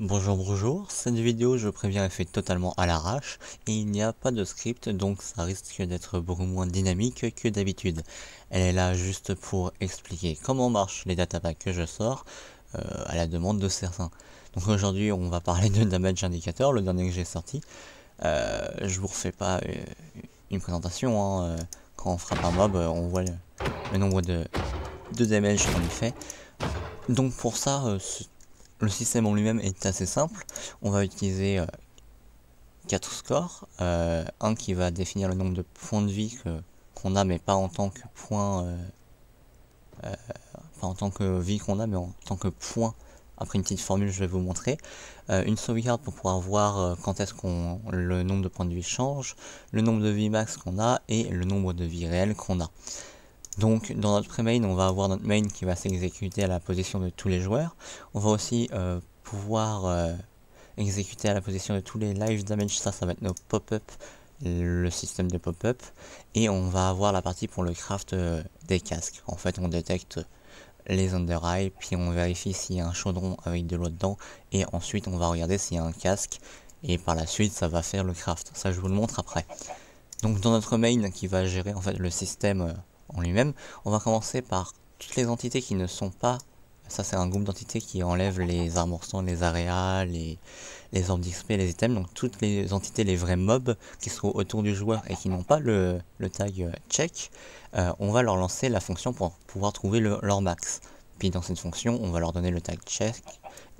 Bonjour, bonjour, cette vidéo je préviens est faite totalement à l'arrache et il n'y a pas de script donc ça risque d'être beaucoup moins dynamique que d'habitude. Elle est là juste pour expliquer comment marchent les datapacks que je sors à la demande de certains. Donc aujourd'hui on va parler de Damage Indicator, le dernier que j'ai sorti. Je vous refais pas une présentation, hein. Quand on frappe un mob on voit le nombre de damage qu'on lui fait. Donc pour ça, le système en lui-même est assez simple. On va utiliser 4 scores. Un qui va définir le nombre de points de vie qu'on a, mais pas en tant que point, pas en tant que vie qu'on a, mais en tant que point. Après une petite formule, je vais vous montrer. Une sauvegarde pour pouvoir voir quand est-ce qu'on le nombre de points de vie change, le nombre de vie max qu'on a et le nombre de vie réelle qu'on a. Donc dans notre pré-main, on va avoir notre main qui va s'exécuter à la position de tous les joueurs. On va aussi pouvoir exécuter à la position de tous les live damage, ça va être nos pop-up, le système de pop-up. Et on va avoir la partie pour le craft des casques. En fait on détecte les under eye, puis on vérifie s'il y a un chaudron avec de l'eau dedans. Et ensuite on va regarder s'il y a un casque. Et par la suite ça va faire le craft, ça je vous le montre après. Donc dans notre main qui va gérer en fait le système en lui-même, on va commencer par toutes les entités qui ne sont pas, ça c'est un groupe d'entités qui enlève les armor stands, les areas, les orbes d'XP, les items, donc toutes les entités, les vrais mobs qui sont autour du joueur et qui n'ont pas le tag check, on va leur lancer la fonction pour pouvoir trouver leur max. Puis dans cette fonction, on va leur donner le tag check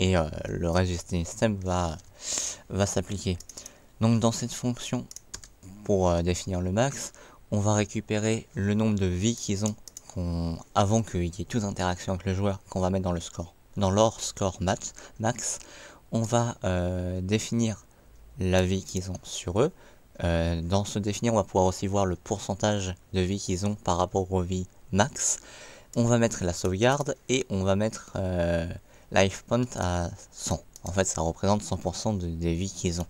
et le reste du système va s'appliquer. Donc dans cette fonction, pour définir le max, on va récupérer le nombre de vies qu'ils ont avant qu'il y ait toute interaction avec le joueur, qu'on va mettre dans le score, dans leur score max. On va définir la vie qu'ils ont sur eux. Dans ce définir, on va pouvoir aussi voir le pourcentage de vie qu'ils ont par rapport aux vies max. On va mettre la sauvegarde et on va mettre life point à 100. En fait, ça représente 100% des vies qu'ils ont.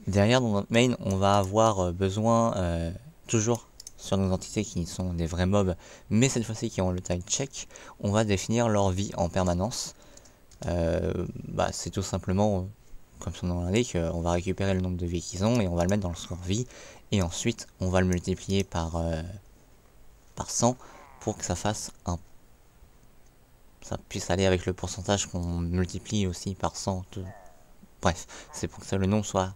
Derrière, dans notre main, on va avoir besoin, toujours sur nos entités qui sont des vrais mobs, mais cette fois-ci qui ont le tag check, on va définir leur vie en permanence. C'est tout simplement, comme son nom l'indique, on va récupérer le nombre de vies qu'ils ont et on va le mettre dans le score vie. Et ensuite, on va le multiplier par 100 pour que ça fasse ça puisse aller avec le pourcentage qu'on multiplie aussi par 100. Bref, c'est pour que le nom soit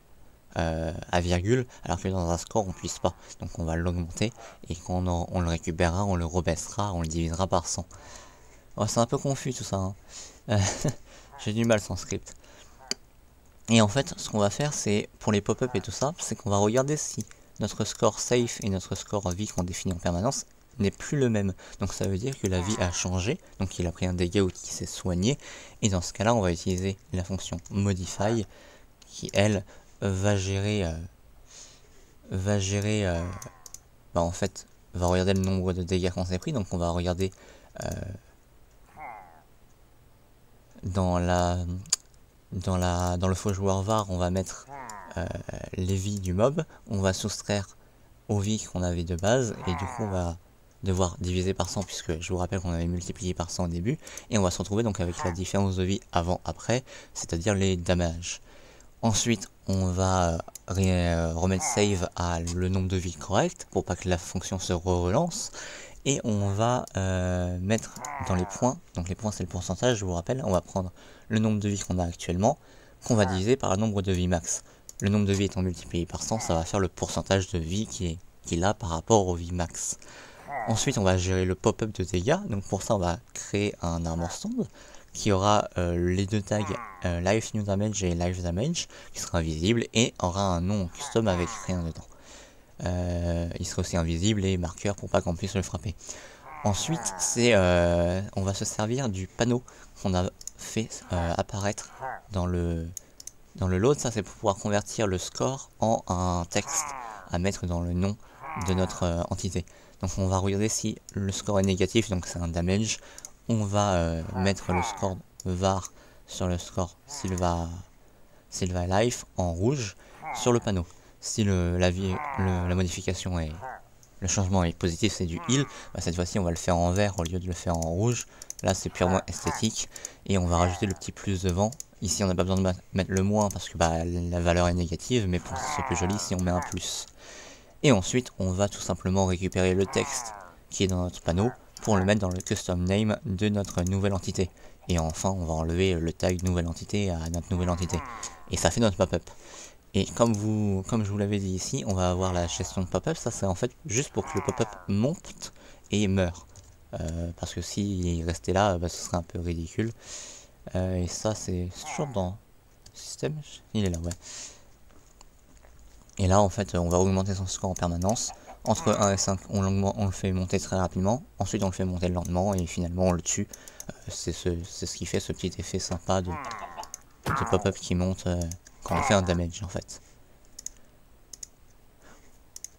à virgule, alors que dans un score on puisse pas. Donc on va l'augmenter et quand on le récupérera, on le rebaissera, on le divisera par 100. Oh, c'est un peu confus tout ça, hein. J'ai du mal sans script. Et en fait, ce qu'on va faire, c'est pour les pop-up et tout ça, c'est qu'on va regarder si notre score safe et notre score vie qu'on définit en permanence n'est plus le même. Donc ça veut dire que la vie a changé, donc il a pris un dégât ou qu'il s'est soigné. Et dans ce cas-là, on va utiliser la fonction modify qui, elle, va gérer en fait va regarder le nombre de dégâts qu'on s'est pris. Donc on va regarder dans le faux joueur var, on va mettre les vies du mob, on va soustraire aux vies qu'on avait de base et du coup on va devoir diviser par 100 puisque je vous rappelle qu'on avait multiplié par 100 au début, et on va se retrouver donc avec la différence de vie avant après, c'est à dire les damages. Ensuite, on va remettre save à le nombre de vies correct pour pas que la fonction se relance. Et on va mettre dans les points, donc les points c'est le pourcentage, je vous rappelle, on va prendre le nombre de vies qu'on a actuellement, qu'on va diviser par le nombre de vies max. Le nombre de vies étant multiplié par 100, ça va faire le pourcentage de vie qu'il a par rapport aux vies max. Ensuite, on va gérer le pop-up de dégâts, donc pour ça on va créer un armor stand qui aura les deux tags life new damage et life damage qui sera visible et aura un nom custom avec rien dedans. Il sera aussi invisible et marqueur pour pas qu'on puisse le frapper. Ensuite, on va se servir du panneau qu'on a fait apparaître dans le load. Ça c'est pour pouvoir convertir le score en un texte à mettre dans le nom de notre entité. Donc on va regarder si le score est négatif, donc c'est un damage. On va mettre le score var sur le score Silva Life en rouge sur le panneau. Si la modification est, le changement est positif, c'est du heal, cette fois-ci on va le faire en vert au lieu de le faire en rouge Là c'est purement esthétique. Et on va rajouter le petit plus devant. Ici on n'a pas besoin de mettre le moins parce que bah, la valeur est négative, mais pour que ce soit plus joli si on met un plus. Et ensuite on va tout simplement récupérer le texte qui est dans notre panneau pour le mettre dans le custom name de notre nouvelle entité. Et enfin on va enlever le tag nouvelle entité à notre nouvelle entité. Et ça fait notre pop-up. Et comme je vous l'avais dit ici, on va avoir la gestion de pop-up. Ça c'est en fait juste pour que le pop-up monte et meure. Parce que s'il restait là, bah, ce serait un peu ridicule. Et ça c'est toujours dans système, il est là, ouais. Et là en fait on va augmenter son score en permanence. Entre 1 et 5 on le fait monter très rapidement, ensuite on le fait monter lentement et finalement on le tue. C'est ce qui fait ce petit effet sympa de pop-up qui monte quand on fait un damage en fait.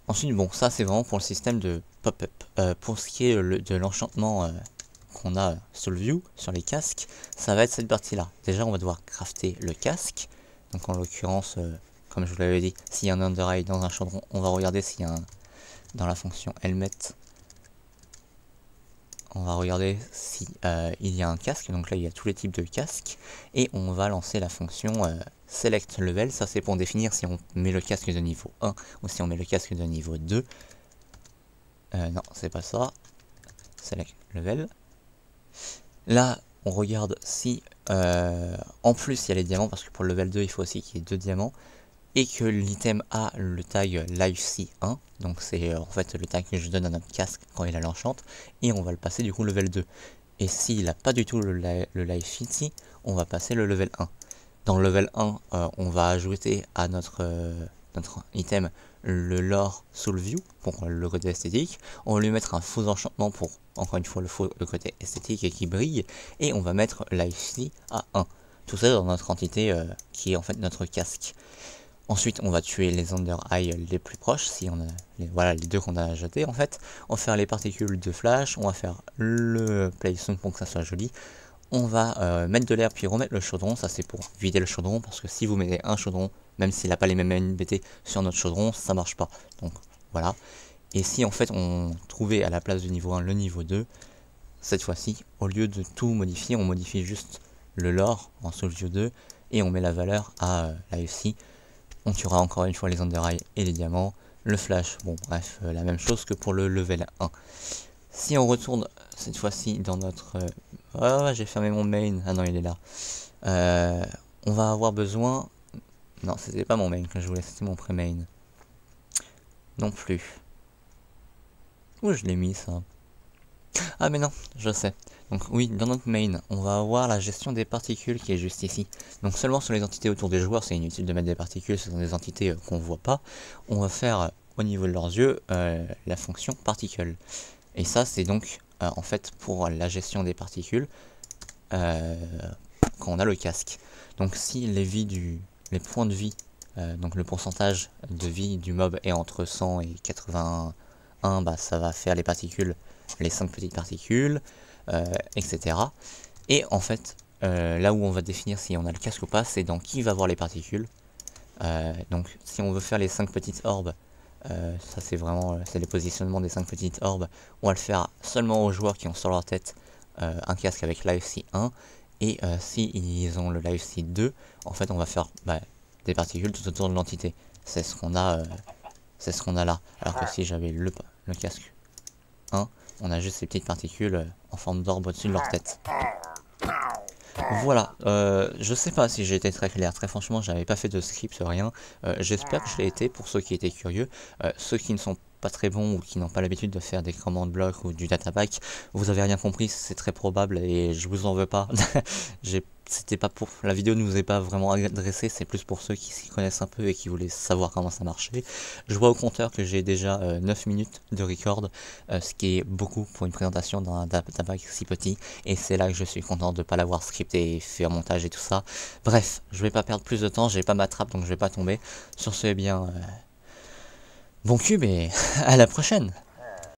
Ensuite bon ça c'est vraiment pour le système de pop-up. Pour ce qui est de l'enchantement qu'on a sur le view, sur les casques, ça va être cette partie là. Déjà on va devoir crafter le casque, donc en l'occurrence comme je vous l'avais dit, s'il y a un under eye dans un chaudron, on va regarder s'il y a un dans la fonction helmet, on va regarder si il y a un casque. Donc là il y a tous les types de casques et on va lancer la fonction select level. Ça c'est pour définir si on met le casque de niveau 1 ou si on met le casque de niveau 2. Non c'est pas ça, select level. Là on regarde si en plus il y a les diamants, parce que pour le level 2 il faut aussi qu'il y ait 2 diamants, et que l'item a le tag LiveC1, donc c'est en fait le tag que je donne à notre casque quand il a l'enchante, et on va le passer du coup level 2. Et s'il n'a pas du tout le LiveC ici, on va passer le level 1. Dans le level 1, on va ajouter à notre item le lore soul view pour le côté esthétique. On va lui mettre un faux enchantement pour encore une fois le côté esthétique et qui brille, et on va mettre LiveC à 1. Tout ça dans notre entité qui est en fait notre casque. Ensuite, on va tuer les under eye les plus proches, si on a voilà les deux qu'on a jetés en fait. On va faire les particules de flash, on va faire le play sound pour que ça soit joli. On va mettre de l'air puis remettre le chaudron, ça c'est pour vider le chaudron, parce que si vous mettez un chaudron, même s'il n'a pas les mêmes NBT sur notre chaudron, ça marche pas. Donc voilà. Et si en fait on trouvait à la place du niveau 1 le niveau 2, cette fois-ci, au lieu de tout modifier, on modifie juste le lore en Soul View 2 et on met la valeur à la FC. On tuera encore une fois les under eye et les diamants. Le flash, bon bref, la même chose que pour le level 1. Si on retourne cette fois-ci dans notre... oh, j'ai fermé mon main. Ah non, il est là. On va avoir besoin... Non, c'était pas mon main que je voulais, c'était mon pré-main. Non plus. Où je l'ai mis ça? Ah mais non, je sais. Donc oui, dans notre main, on va avoir la gestion des particules qui est juste ici. Donc seulement sur les entités autour des joueurs, c'est inutile de mettre des particules, ce sont des entités qu'on voit pas. On va faire au niveau de leurs yeux la fonction particle. Et ça c'est donc en fait pour la gestion des particules quand on a le casque. Donc si les points de vie, donc le pourcentage de vie du mob est entre 100 et 81, bah ça va faire les particules, les 5 petites particules, etc. Et en fait, là où on va définir si on a le casque ou pas, c'est dans qui va voir les particules. Donc si on veut faire les 5 petites orbes, ça c'est vraiment c'est les positionnements des 5 petites orbes, on va le faire seulement aux joueurs qui ont sur leur tête un casque avec LiveC1. Et si ils ont le LiveC2, en fait on va faire des particules tout autour de l'entité. C'est ce qu'on a là. Alors que si j'avais le casque 1, on a juste ces petites particules en forme d'orbe au-dessus de leur tête. Voilà, je sais pas si j'ai été très clair, très franchement j'avais pas fait de script, rien. J'espère que je l'ai été pour ceux qui étaient curieux. Ceux qui ne sont pas très bons ou qui n'ont pas l'habitude de faire des commandes blocs ou du datapack, vous avez rien compris, c'est très probable et je vous en veux pas. C'était pas pour la vidéo ne vous est pas vraiment adressée, c'est plus pour ceux qui s'y connaissent un peu et qui voulaient savoir comment ça marchait. Je vois au compteur que j'ai déjà 9 minutes de record, ce qui est beaucoup pour une présentation d'un datapack si petit, et c'est là que je suis content de ne pas l'avoir scripté et fait un montage et tout ça. Bref, je vais pas perdre plus de temps, j'ai pas ma trappe donc je vais pas tomber. Sur ce, eh bien, bon cube et à la prochaine.